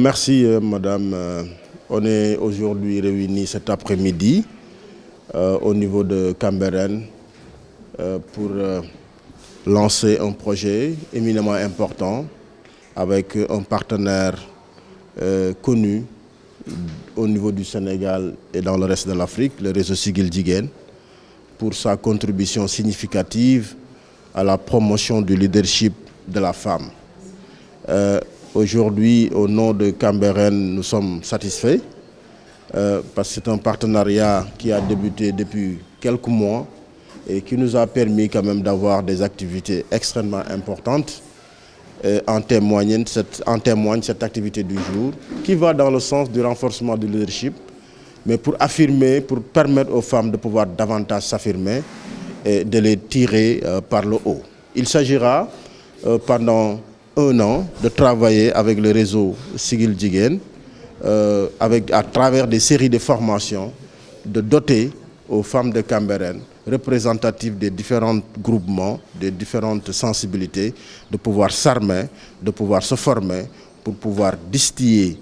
Merci madame. On est aujourd'hui réunis cet après-midi au niveau de Cambérène pour lancer un projet éminemment important avec un partenaire connu au niveau du Sénégal et dans le reste de l'Afrique, le réseau Siggil Jigéen, pour sa contribution significative à la promotion du leadership de la femme. Aujourd'hui, au nom de Cambérène, nous sommes satisfaits parce que c'est un partenariat qui a débuté depuis quelques mois et qui nous a permis quand même d'avoir des activités extrêmement importantes. En témoigne cette activité du jour qui va dans le sens du renforcement du leadership, mais pour affirmer, pour permettre aux femmes de pouvoir davantage s'affirmer et de les tirer par le haut. Il s'agira pendant un an de travailler avec le réseau Siggil Jigéen, à travers des séries de formations, de doter aux femmes de Cambérène, représentatives des différents groupements, des différentes sensibilités, de pouvoir s'armer, de pouvoir se former pour pouvoir distiller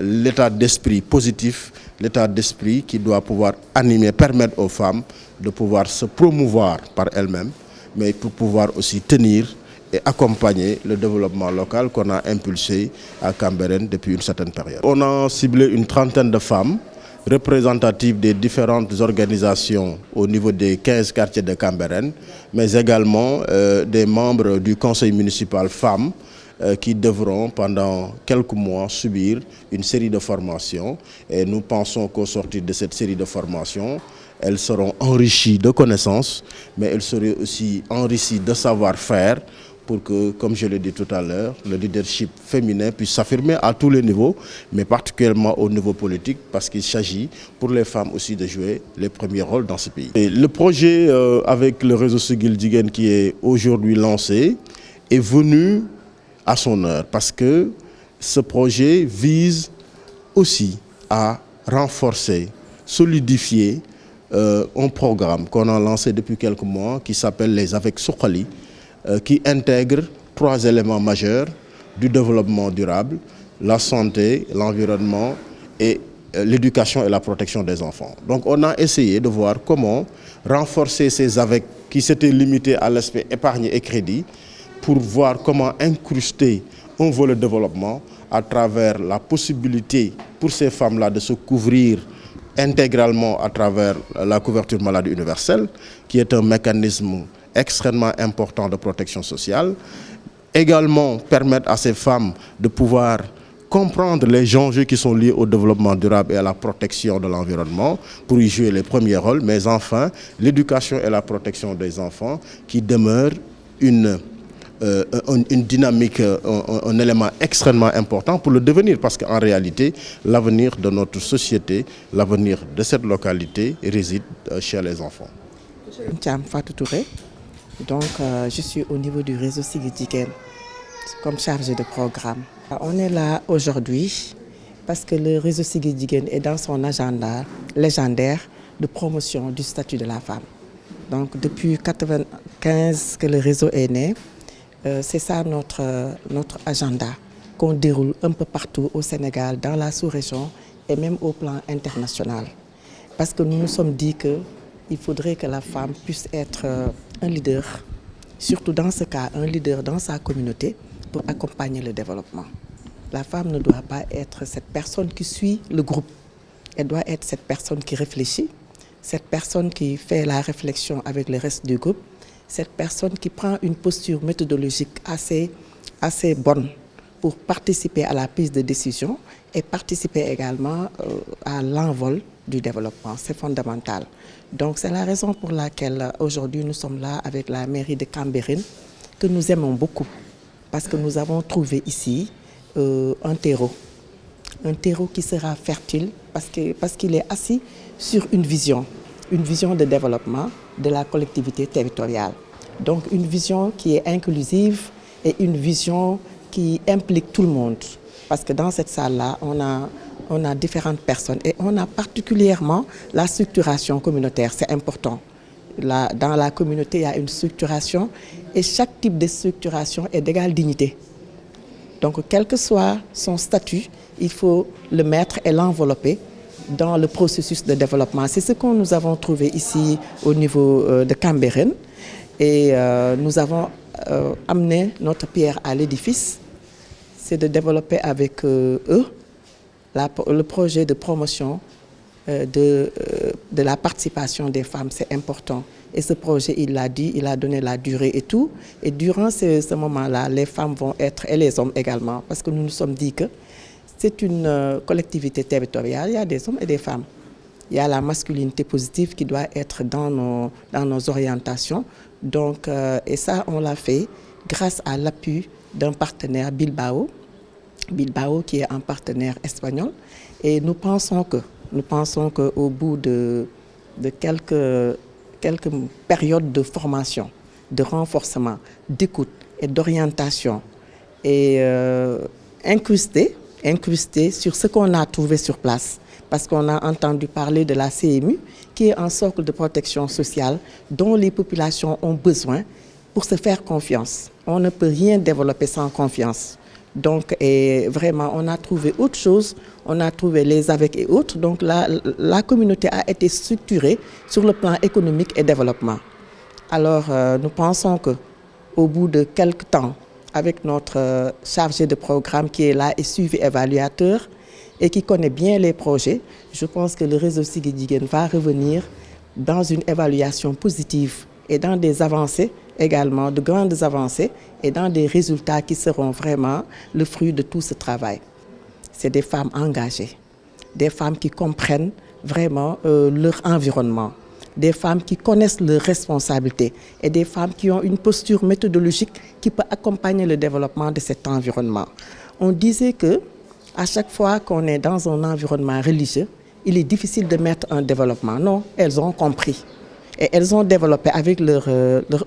l'état d'esprit positif, l'état d'esprit qui doit pouvoir animer, permettre aux femmes de pouvoir se promouvoir par elles-mêmes, mais pour pouvoir aussi tenir et accompagner le développement local qu'on a impulsé à Cambérène depuis une certaine période. On a ciblé une trentaine de femmes représentatives des différentes organisations au niveau des 15 quartiers de Cambérène, mais également des membres du conseil municipal femmes qui devront pendant quelques mois subir une série de formations. Et nous pensons qu'au sortir de cette série de formations, elles seront enrichies de connaissances, mais elles seront aussi enrichies de savoir-faire pour que, comme je l'ai dit tout à l'heure, le leadership féminin puisse s'affirmer à tous les niveaux, mais particulièrement au niveau politique, parce qu'il s'agit pour les femmes aussi de jouer les premiers rôles dans ce pays. Et le projet avec le réseau Siggil Jigéen qui est aujourd'hui lancé est venu à son heure, parce que ce projet vise aussi à renforcer, solidifier un programme qu'on a lancé depuis quelques mois qui s'appelle les Avec Suqali, qui intègre 3 éléments majeurs du développement durable: la santé, l'environnement et l'éducation et la protection des enfants. Donc on a essayé de voir comment renforcer ces AVEC qui s'étaient limités à l'aspect épargne et crédit, pour voir comment incruster un volet développement à travers la possibilité pour ces femmes-là de se couvrir intégralement à travers la couverture maladie universelle, qui est un mécanisme extrêmement important de protection sociale. Également permettre à ces femmes de pouvoir comprendre les enjeux qui sont liés au développement durable et à la protection de l'environnement pour y jouer les premiers rôles, mais enfin l'éducation et la protection des enfants qui demeurent une dynamique, un élément extrêmement important pour le devenir, parce qu'en réalité l'avenir de notre société, l'avenir de cette localité réside chez les enfants. Thiam Fatou Touré. Donc, je suis au niveau du réseau Siggil Jigéen comme chargée de programme. On est là aujourd'hui parce que le réseau Siggil Jigéen est dans son agenda légendaire de promotion du statut de la femme. Donc, depuis 1995 que le réseau est né, c'est ça notre agenda qu'on déroule un peu partout au Sénégal, dans la sous-région et même au plan international. Parce que nous nous sommes dit qu'il faudrait que la femme puisse être un leader, surtout dans ce cas, un leader dans sa communauté pour accompagner le développement. La femme ne doit pas être cette personne qui suit le groupe. Elle doit être cette personne qui réfléchit, cette personne qui fait la réflexion avec le reste du groupe, cette personne qui prend une posture méthodologique assez bonne pour participer à la prise de décision et participer également à l'envol du développement. C'est fondamental. Donc c'est la raison pour laquelle aujourd'hui nous sommes là avec la mairie de Cambérène, que nous aimons beaucoup, parce que nous avons trouvé ici un terreau qui sera fertile, parce qu'il est assis sur une vision de développement de la collectivité territoriale. Donc une vision qui est inclusive et une vision qui implique tout le monde. Parce que dans cette salle-là, on a différentes personnes et on a particulièrement la structuration communautaire, c'est important. Dans la communauté, il y a une structuration et chaque type de structuration est d'égale dignité. Donc, quel que soit son statut, il faut le mettre et l'envelopper dans le processus de développement. C'est ce que nous avons trouvé ici au niveau de Cambérène. Et nous avons amené notre pierre à l'édifice. C'est de développer avec eux le projet de promotion de la participation des femmes. C'est important. Et ce projet, il l'a dit, il a donné la durée et tout. Et durant ce moment-là, les femmes vont être, et les hommes également, parce que nous nous sommes dit que c'est une collectivité territoriale, il y a des hommes et des femmes. Il y a la masculinité positive qui doit être dans nos orientations. Donc, et ça, on l'a fait grâce à l'appui d'un partenaire Bilbao qui est un partenaire espagnol. Et nous pensons qu'au bout de quelques périodes de formation, de renforcement, d'écoute et d'orientation, et incrusté sur ce qu'on a trouvé sur place. Parce qu'on a entendu parler de la CMU, qui est un socle de protection sociale dont les populations ont besoin pour se faire confiance. On ne peut rien développer sans confiance. Donc, et vraiment, on a trouvé autre chose, on a trouvé les avec et autres. Donc, la communauté a été structurée sur le plan économique et développement. Alors, nous pensons qu'au bout de quelques temps, avec notre chargé de programme qui est là et suivi évaluateur et qui connaît bien les projets, je pense que le réseau Siggil Jigéen va revenir dans une évaluation positive et dans des avancées également, de grandes avancées et dans des résultats qui seront vraiment le fruit de tout ce travail. C'est des femmes engagées, des femmes qui comprennent vraiment leur environnement, des femmes qui connaissent leurs responsabilités et des femmes qui ont une posture méthodologique qui peut accompagner le développement de cet environnement. On disait qu'à chaque fois qu'on est dans un environnement religieux, il est difficile de mettre un développement. Non, elles ont compris. Et elles ont développé avec leur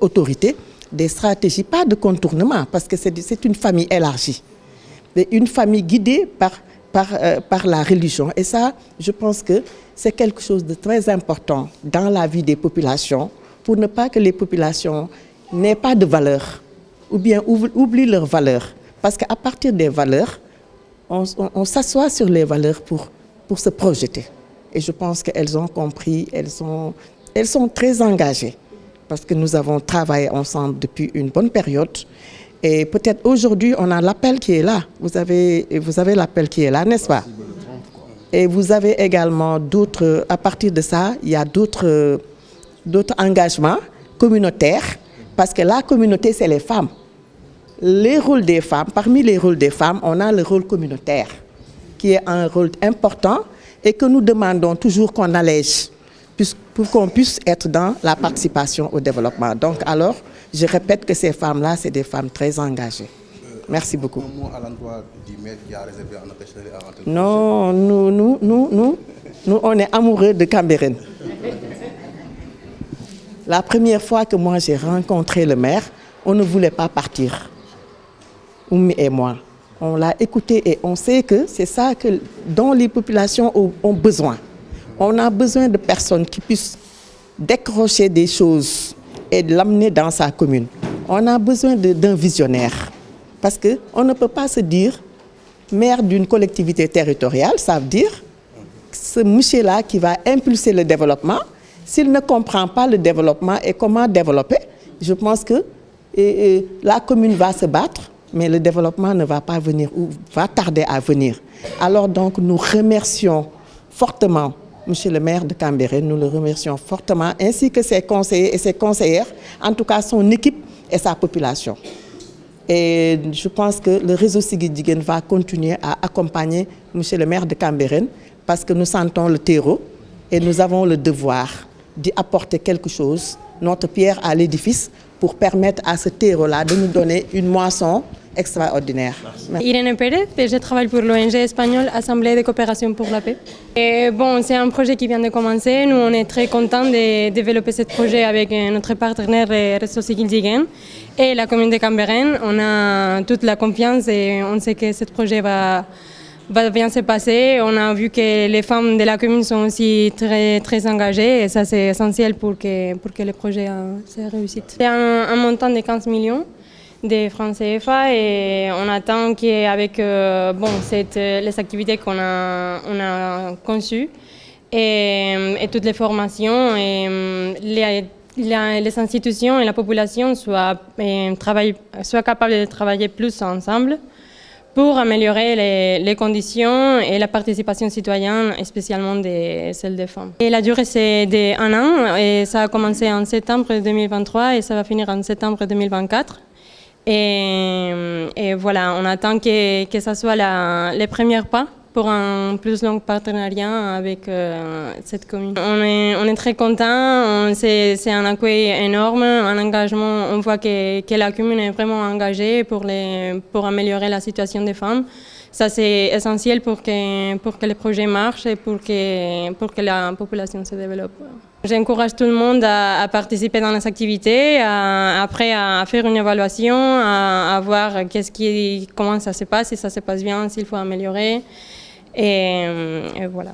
autorité des stratégies, pas de contournement, parce que c'est une famille élargie, une famille guidée par la religion. Et ça, je pense que c'est quelque chose de très important dans la vie des populations, pour ne pas que les populations n'aient pas de valeurs, ou bien oublient leurs valeurs. Parce qu'à partir des valeurs, on s'assoit sur les valeurs pour se projeter. Et je pense qu'elles ont compris, elles sont très engagées, parce que nous avons travaillé ensemble depuis une bonne période. Et peut-être aujourd'hui, on a l'appel qui est là. Vous avez l'appel qui est là, n'est-ce pas? Et vous avez également d'autres, à partir de ça, il y a d'autres engagements communautaires, parce que la communauté, c'est les femmes. Les rôles des femmes, parmi les rôles des femmes, on a le rôle communautaire, qui est un rôle important et que nous demandons toujours qu'on allège, pour qu'on puisse être dans la participation au développement. Donc alors, je répète que ces femmes-là, c'est des femmes très engagées. Merci beaucoup. Un mot à l'endroit du maire qui a réservé un empêcherie à rentrer. Non, nous, on est amoureux de Cambérène. La première fois que moi j'ai rencontré le maire, on ne voulait pas partir. Oumi et moi. On l'a écouté et on sait que c'est ça dont les populations ont besoin. On a besoin de personnes qui puissent décrocher des choses et de l'amener dans sa commune. On a besoin d'un visionnaire. Parce qu'on ne peut pas se dire maire d'une collectivité territoriale, ça veut dire ce monsieur-là qui va impulser le développement. S'il ne comprend pas le développement et comment développer, je pense que la commune va se battre, mais le développement ne va pas venir ou va tarder à venir. Alors donc nous remercions fortement Monsieur le maire de Cambérène, nous le remercions fortement, ainsi que ses conseillers et ses conseillères, en tout cas son équipe et sa population. Et je pense que le réseau Siggil Jigéen va continuer à accompagner Monsieur le maire de Cambérène, parce que nous sentons le terreau et nous avons le devoir d'y apporter quelque chose, notre pierre à l'édifice, pour permettre à ce terreau-là de nous donner une moisson extraordinaire. Irène Pérez, je travaille pour l'ONG espagnole Assemblée de coopération pour la paix. Et bon, c'est un projet qui vient de commencer. Nous, on est très contents de développer ce projet avec notre partenaire Réseau Siggil Jigéen et la commune de Cambérène. On a toute la confiance et on sait que ce projet va bien se passer. On a vu que les femmes de la commune sont aussi très, très engagées et ça, c'est essentiel pour que le projet se réussisse. C'est un montant de 15 millions. des francs CFA et on attend qu'avec les activités qu'on a conçues et toutes les formations et les institutions et la population soient capables de travailler plus ensemble pour améliorer les conditions et la participation citoyenne, spécialement celle des femmes. Et la durée, c'est d'1 an et ça a commencé en septembre 2023 et ça va finir en septembre 2024. Et voilà, on attend que ça soit les premiers pas pour un plus long partenariat avec cette commune. On est très contents, c'est un accueil énorme, un engagement. On voit que la commune est vraiment engagée pour améliorer la situation des femmes. Ça, c'est essentiel pour que le projet marche et pour que la population se développe. J'encourage tout le monde à participer dans les activités, après à faire une évaluation, à voir comment ça se passe, si ça se passe bien, s'il faut améliorer. Et voilà.